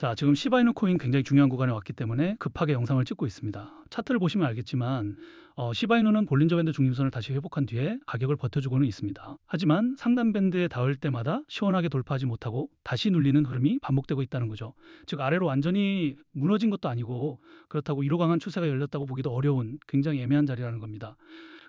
자, 지금 시바이누 코인 굉장히 중요한 구간에 왔기 때문에 급하게 영상을 찍고 있습니다. 차트를 보시면 알겠지만 시바이누는 볼린저 밴드 중심선을 다시 회복한 뒤에 가격을 버텨주고는 있습니다. 하지만 상단 밴드에 닿을 때마다 시원하게 돌파하지 못하고 다시 눌리는 흐름이 반복되고 있다는 거죠. 즉 아래로 완전히 무너진 것도 아니고 그렇다고 이로 강한 추세가 열렸다고 보기도 어려운 굉장히 애매한 자리라는 겁니다.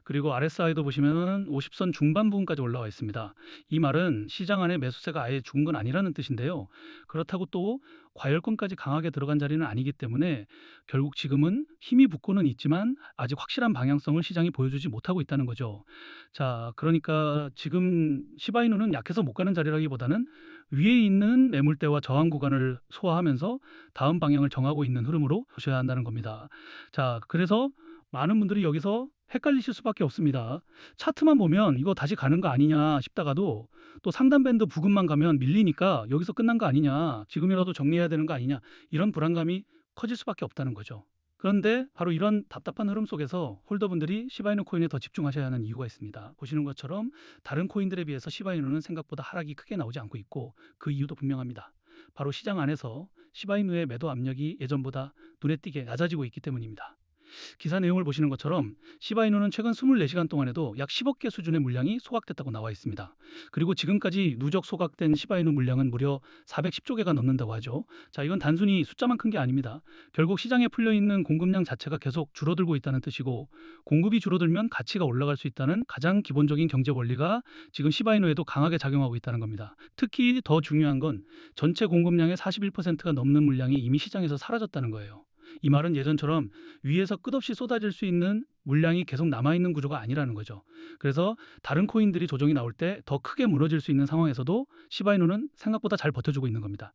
그리고 RSI도 보시면은 50선 중반 부분까지 올라와 있습니다. 이 말은 시장 안에 매수세가 아예 죽은 건 아니라는 뜻인데요. 그렇다고 또 과열권까지 강하게 들어간 자리는 아니기 때문에 결국 지금은 힘이 붙고는 있지만 아직 확실한 방향성을 시장이 보여주지 못하고 있다는 거죠. 자, 그러니까 지금 시바이누는 약해서 못 가는 자리라기보다는 위에 있는 매물대와 저항 구간을 소화하면서 다음 방향을 정하고 있는 흐름으로 보셔야 한다는 겁니다. 자, 그래서 많은 분들이 여기서 헷갈리실 수밖에 없습니다. 차트만 보면 이거 다시 가는 거 아니냐 싶다가도 또 상단 밴드 부근만 가면 밀리니까 여기서 끝난 거 아니냐, 지금이라도 정리해야 되는 거 아니냐, 이런 불안감이 커질 수밖에 없다는 거죠. 그런데 바로 이런 답답한 흐름 속에서 홀더분들이 시바이누 코인에 더 집중하셔야 하는 이유가 있습니다. 보시는 것처럼 다른 코인들에 비해서 시바이누는 생각보다 하락이 크게 나오지 않고 있고 그 이유도 분명합니다. 바로 시장 안에서 시바이누의 매도 압력이 예전보다 눈에 띄게 낮아지고 있기 때문입니다. 기사 내용을 보시는 것처럼 시바이누는 최근 24시간 동안에도 약 10억 개 수준의 물량이 소각됐다고 나와 있습니다. 그리고 지금까지 누적 소각된 시바이누 물량은 무려 410조 개가 넘는다고 하죠. 자, 이건 단순히 숫자만 큰 게 아닙니다. 결국 시장에 풀려 있는 공급량 자체가 계속 줄어들고 있다는 뜻이고, 공급이 줄어들면 가치가 올라갈 수 있다는 가장 기본적인 경제 원리가 지금 시바이누에도 강하게 작용하고 있다는 겁니다. 특히 더 중요한 건 전체 공급량의 41%가 넘는 물량이 이미 시장에서 사라졌다는 거예요. 이 말은 예전처럼 위에서 끝없이 쏟아질 수 있는 물량이 계속 남아있는 구조가 아니라는 거죠. 그래서 다른 코인들이 조정이 나올 때 더 크게 무너질 수 있는 상황에서도 시바이누는 생각보다 잘 버텨주고 있는 겁니다.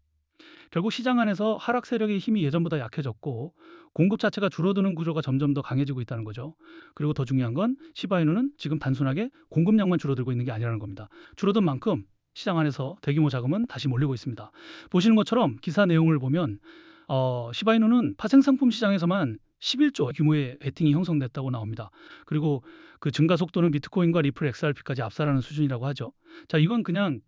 결국 시장 안에서 하락 세력의 힘이 예전보다 약해졌고 공급 자체가 줄어드는 구조가 점점 더 강해지고 있다는 거죠. 그리고 더 중요한 건 시바이누는 지금 단순하게 공급량만 줄어들고 있는 게 아니라는 겁니다. 줄어든 만큼 시장 안에서 대규모 자금은 다시 몰리고 있습니다. 보시는 것처럼 기사 내용을 보면 시바이누는 파생상품 시장에서만 11조 규모의 베팅이 형성됐다고 나옵니다. 그리고 그 증가 속도는 비트코인과 리플 XRP까지 압살하는 수준이라고 하죠. 자, 이건 그냥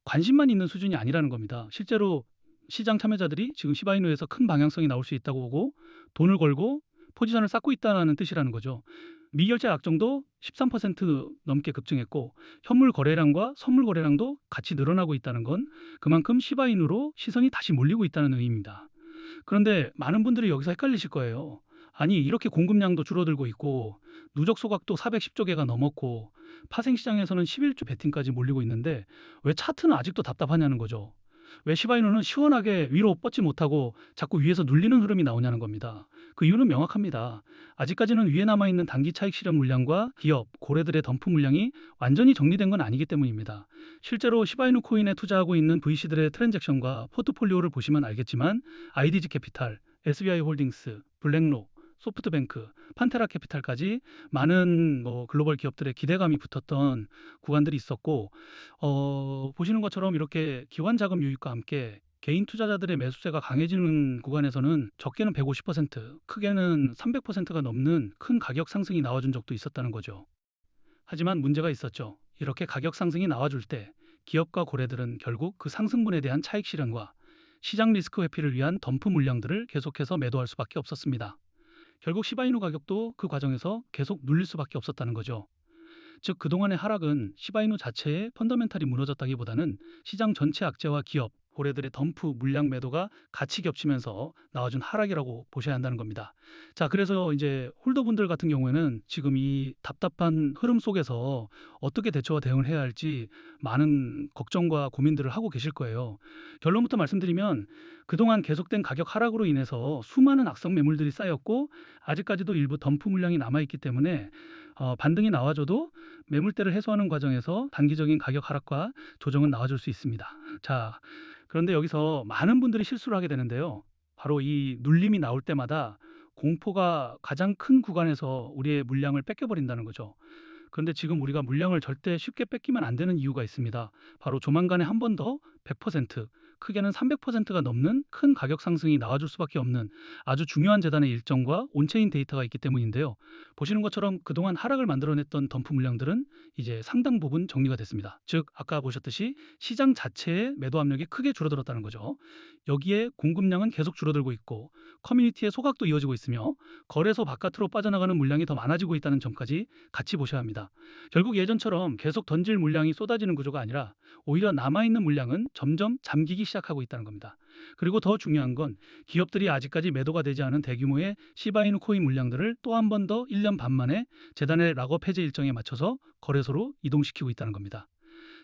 관심만 있는 수준이 아니라는 겁니다. 실제로 시장 참여자들이 지금 시바이누에서 큰 방향성이 나올 수 있다고 보고 돈을 걸고 포지션을 쌓고 있다는 뜻이라는 거죠. 미결제 악정도 13% 넘게 급증했고 현물 거래량과 선물 거래량도 같이 늘어나고 있다는 건 그만큼 시바이누로 시선이 다시 몰리고 있다는 의미입니다. 그런데 많은 분들이 여기서 헷갈리실 거예요. 아니, 이렇게 공급량도 줄어들고 있고 누적 소각도 410조 개가 넘었고 파생 시장에서는 11조 베팅까지 몰리고 있는데 왜 차트는 아직도 답답하냐는 거죠. 왜 시바이누는 시원하게 위로 뻗지 못하고 자꾸 위에서 눌리는 흐름이 나오냐는 겁니다. 그 이유는 명확합니다. 아직까지는 위에 남아있는 단기 차익 실현 물량과 기업, 고래들의 덤프 물량이 완전히 정리된 건 아니기 때문입니다. 실제로 시바이누 코인에 투자하고 있는 VC들의 트랜잭션과 포트폴리오를 보시면 알겠지만 IDG 캐피탈, SBI 홀딩스, 블랙록, 소프트뱅크, 판테라 캐피탈까지 많은 글로벌 기업들의 기대감이 붙었던 구간들이 있었고 보시는 것처럼 이렇게 기관 자금 유입과 함께 개인 투자자들의 매수세가 강해지는 구간에서는 적게는 150%, 크게는 300%가 넘는 큰 가격 상승이 나와준 적도 있었다는 거죠. 하지만 문제가 있었죠. 이렇게 가격 상승이 나와줄 때 기업과 고래들은 결국 그 상승분에 대한 차익 실현과 시장 리스크 회피를 위한 덤프 물량들을 계속해서 매도할 수밖에 없었습니다. 결국 시바이누 가격도 그 과정에서 계속 눌릴 수밖에 없었다는 거죠. 즉 그동안의 하락은 시바이누 자체의 펀더멘탈이 무너졌다기보다는 시장 전체 악재와 기업, 고래들의 덤프 물량 매도가 같이 겹치면서 나와준 하락이라고 보셔야 한다는 겁니다. 자, 그래서 이제 홀더분들 같은 경우에는 지금 이 답답한 흐름 속에서 어떻게 대처와 대응을 해야 할지 많은 걱정과 고민들을 하고 계실 거예요. 결론부터 말씀드리면 그동안 계속된 가격 하락으로 인해서 수많은 악성 매물들이 쌓였고 아직까지도 일부 덤프 물량이 남아있기 때문에 반등이 나와줘도 매물대를 해소하는 과정에서 단기적인 가격 하락과 조정은 나와줄 수 있습니다. 자, 그런데 여기서 많은 분들이 실수를 하게 되는데요. 바로 이 눌림이 나올 때마다 공포가 가장 큰 구간에서 우리의 물량을 뺏겨버린다는 거죠. 그런데 지금 우리가 물량을 절대 쉽게 뺏기면 안 되는 이유가 있습니다. 바로 조만간에 한 번 더 100%, 크게는 300%가 넘는 큰 가격 상승이 나와줄 수밖에 없는 아주 중요한 재단의 일정과 온체인 데이터가 있기 때문인데요. 보시는 것처럼 그동안 하락을 만들어냈던 덤프 물량들은 이제 상당 부분 정리가 됐습니다. 즉 아까 보셨듯이 시장 자체의 매도 압력이 크게 줄어들었다는 거죠. 여기에 공급량은 계속 줄어들고 있고 커뮤니티의 소각도 이어지고 있으며 거래소 바깥으로 빠져나가는 물량이 더 많아지고 있다는 점까지 같이 보셔야 합니다. 결국 예전처럼 계속 던질 물량이 쏟아지는 구조가 아니라 오히려 남아있는 물량은 점점 잠기기 시작하고 있다는 겁니다. 그리고 더 중요한 건 기업들이 아직까지 매도가 되지 않은 대규모의 시바이누 코인 물량들을 또 한 번 더 1년 반 만에 재단의 락업 해제 일정에 맞춰서 거래소로 이동시키고 있다는 겁니다.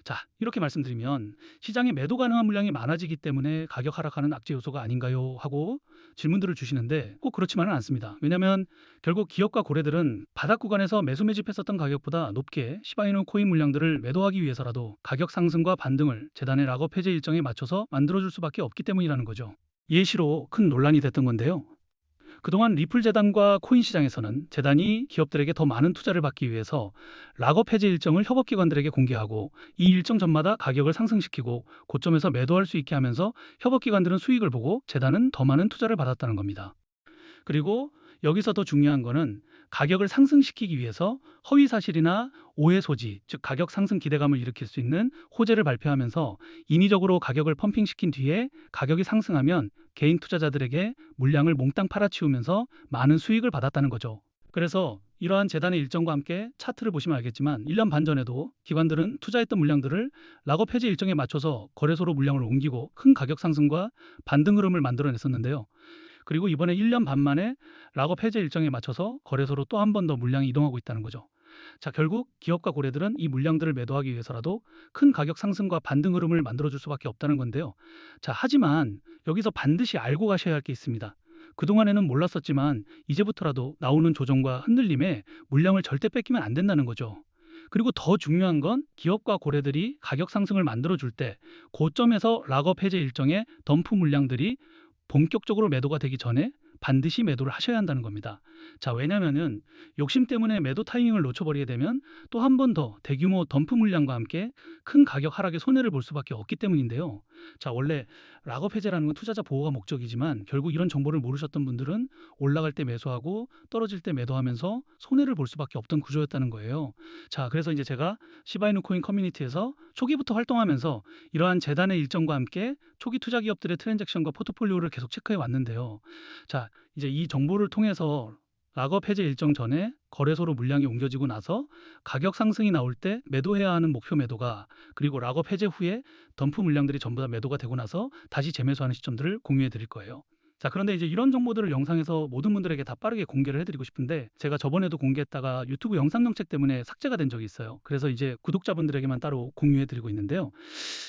자, 이렇게 말씀드리면 시장에 매도 가능한 물량이 많아지기 때문에 가격 하락하는 악재 요소가 아닌가요? 하고 질문들을 주시는데 꼭 그렇지만은 않습니다. 왜냐하면 결국 기업과 고래들은 바닥 구간에서 매수 매집했었던 가격보다 높게 시바이누 코인 물량들을 매도하기 위해서라도 가격 상승과 반등을 재단의 락업 해제 일정에 맞춰서 만들어줄 수밖에 없기 때문이라는 거죠. 예시로 큰 논란이 됐던 건데요. 그동안 리플 재단과 코인 시장에서는 재단이 기업들에게 더 많은 투자를 받기 위해서 락업 해제 일정을 협업기관들에게 공개하고 이 일정 전마다 가격을 상승시키고 고점에서 매도할 수 있게 하면서 협업기관들은 수익을 보고 재단은 더 많은 투자를 받았다는 겁니다. 그리고 여기서 더 중요한 거는 가격을 상승시키기 위해서 허위 사실이나 오해 소지, 즉 가격 상승 기대감을 일으킬 수 있는 호재를 발표하면서 인위적으로 가격을 펌핑시킨 뒤에 가격이 상승하면 개인 투자자들에게 물량을 몽땅 팔아치우면서 많은 수익을 받았다는 거죠. 그래서 이러한 재단의 일정과 함께 차트를 보시면 알겠지만 1년 반 전에도 기관들은 투자했던 물량들을 락업 해지 일정에 맞춰서 거래소로 물량을 옮기고 큰 가격 상승과 반등 흐름을 만들어냈었는데요. 그리고 이번에 1년 반 만에 락업 해제 일정에 맞춰서 거래소로 또 한 번 더 물량이 이동하고 있다는 거죠. 자, 결국 기업과 고래들은 이 물량들을 매도하기 위해서라도 큰 가격 상승과 반등 흐름을 만들어줄 수밖에 없다는 건데요. 자, 하지만 여기서 반드시 알고 가셔야 할 게 있습니다. 그동안에는 몰랐었지만 이제부터라도 나오는 조정과 흔들림에 물량을 절대 뺏기면 안 된다는 거죠. 그리고 더 중요한 건 기업과 고래들이 가격 상승을 만들어줄 때 고점에서 락업 해제 일정의 덤프 물량들이 본격적으로 매도가 되기 전에 반드시 매도를 하셔야 한다는 겁니다. 자, 왜냐면은 욕심 때문에 매도 타이밍을 놓쳐버리게 되면 또 한 번 더 대규모 덤프 물량과 함께 큰 가격 하락의 손해를 볼 수밖에 없기 때문인데요. 자, 원래 락업 해제라는 건 투자자 보호가 목적이지만 결국 이런 정보를 모르셨던 분들은 올라갈 때 매수하고 떨어질 때 매도하면서 손해를 볼 수밖에 없던 구조였다는 거예요. 자, 그래서 이제 제가 시바이누 코인 커뮤니티에서 초기부터 활동하면서 이러한 재단의 일정과 함께 초기 투자 기업들의 트랜잭션과 포트폴리오를 계속 체크해 왔는데요. 자, 이제 이 정보를 통해서 락업 해제 일정 전에 거래소로 물량이 옮겨지고 나서 가격 상승이 나올 때 매도해야 하는 목표 매도가 그리고 락업 해제 후에 덤프 물량들이 전부 다 매도가 되고 나서 다시 재매수하는 시점들을 공유해 드릴 거예요. 자, 그런데 이제 이런 정보들을 영상에서 모든 분들에게 다 빠르게 공개를 해드리고 싶은데 제가 저번에도 공개했다가 유튜브 영상 정책 때문에 삭제가 된 적이 있어요. 그래서 이제 구독자분들에게만 따로 공유해드리고 있는데요.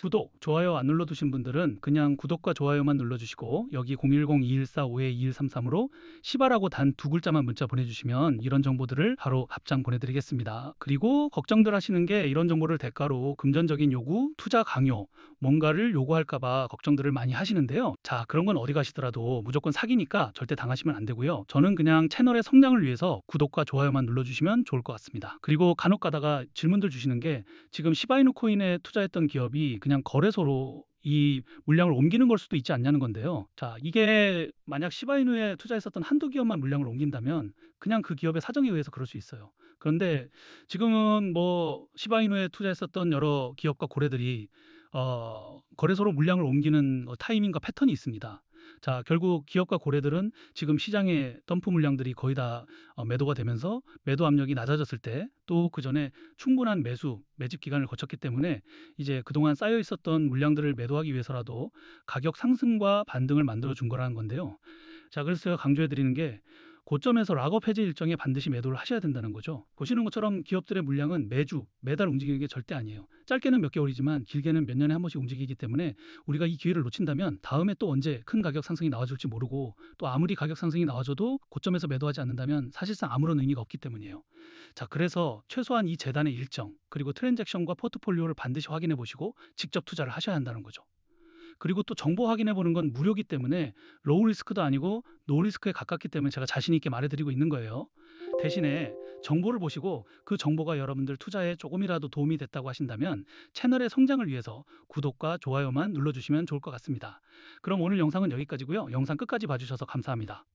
구독, 좋아요 안 눌러두신 분들은 그냥 구독과 좋아요만 눌러주시고 여기 010-2145-2133으로 시바라고 단 두 글자만 문자 보내주시면 이런 정보들을 바로 답장 보내드리겠습니다. 그리고 걱정들 하시는 게 이런 정보를 대가로 금전적인 요구, 투자 강요, 뭔가를 요구할까봐 걱정들을 많이 하시는데요. 자, 그런 건 어디 가시더라도 무조건 사기니까 절대 당하시면 안 되고요. 저는 그냥 채널의 성장을 위해서 구독과 좋아요만 눌러주시면 좋을 것 같습니다. 그리고 간혹 가다가 질문들 주시는 게 지금 시바이누 코인에 투자했던 기업이 그냥 거래소로 이 물량을 옮기는 걸 수도 있지 않냐는 건데요. 자, 이게 만약 시바이누에 투자했었던 한두 기업만 물량을 옮긴다면 그냥 그 기업의 사정에 의해서 그럴 수 있어요. 그런데 지금은 뭐 시바이누에 투자했었던 여러 기업과 고래들이 거래소로 물량을 옮기는 타이밍과 패턴이 있습니다. 자, 결국 기업과 고래들은 지금 시장에 덤프 물량들이 거의 다 매도가 되면서 매도 압력이 낮아졌을 때 또 그 전에 충분한 매집 기간을 거쳤기 때문에 이제 그동안 쌓여 있었던 물량들을 매도하기 위해서라도 가격 상승과 반등을 만들어 준 거라는 건데요. 자, 그래서 제가 강조해 드리는 게 고점에서 락업 해제 일정에 반드시 매도를 하셔야 된다는 거죠. 보시는 것처럼 기업들의 물량은 매주, 매달 움직이는 게 절대 아니에요. 짧게는 몇 개월이지만 길게는 몇 년에 한 번씩 움직이기 때문에 우리가 이 기회를 놓친다면 다음에 또 언제 큰 가격 상승이 나와줄지 모르고 또 아무리 가격 상승이 나와줘도 고점에서 매도하지 않는다면 사실상 아무런 의미가 없기 때문이에요. 자, 그래서 최소한 이 재단의 일정 그리고 트랜잭션과 포트폴리오를 반드시 확인해 보시고 직접 투자를 하셔야 한다는 거죠. 그리고 또 정보 확인해 보는 건 무료이기 때문에 로우 리스크도 아니고 노 리스크에 가깝기 때문에 제가 자신 있게 말해드리고 있는 거예요. 대신에 정보를 보시고 그 정보가 여러분들 투자에 조금이라도 도움이 됐다고 하신다면 채널의 성장을 위해서 구독과 좋아요만 눌러주시면 좋을 것 같습니다. 그럼 오늘 영상은 여기까지고요. 영상 끝까지 봐주셔서 감사합니다.